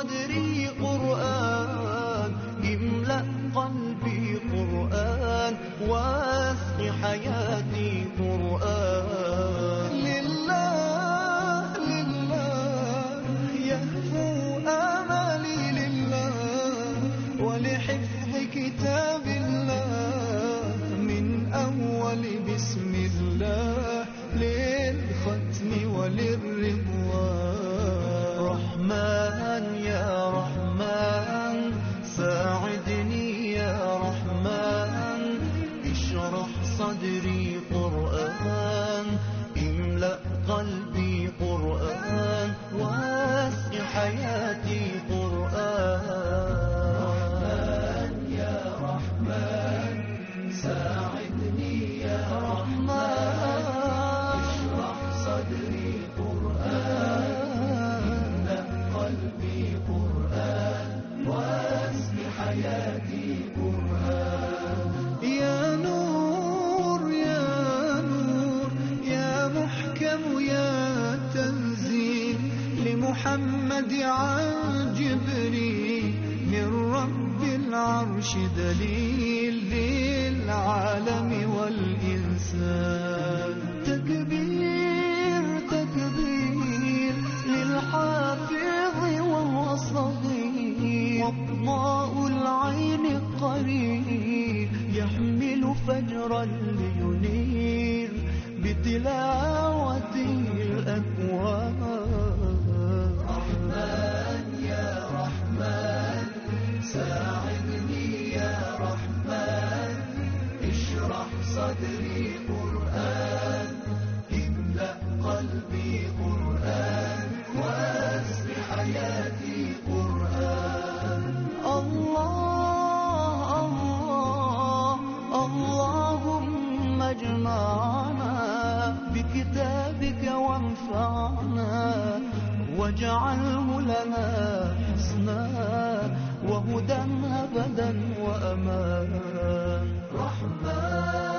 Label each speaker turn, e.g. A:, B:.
A: صدري قرآن، املأ قلبي قرآن، واسق حياتي قرآن. لله لله يهفو آمالي لله، ولحفظ كتاب الله من أول بسم الله للختم وللرضوان. رحمن يا رحمن ساعدني يا رحمن، اشرح صدري قرآن، املأ قلبي قرآن، واسق حياتي قرآن. رحمن يا رحمن ساعدني يا رحمن، اشرح صدري قرآن، املأ قلبي قرآن، واسق حياتي قرآن. يا نور يا نور يا محكم يا تنزيل لمحمد عن جبريل، من رب العرش دليل للعالم والإنسان. تكبير تكبير للحافظ وهو صغير، وضاء العين قريب يحمل فجرا لينير بتلاوته الأكوان. رحمن يا رحمن ساعدني يا رحمن، اشرح صدري قرآن، املأ قلبي قرآن، واسق حياتي قرآن. الله الله اللهم اجمعنا بكتابك وانفعنا، واجعله لنا حسنا وهدى أبدا وأمان. رحمن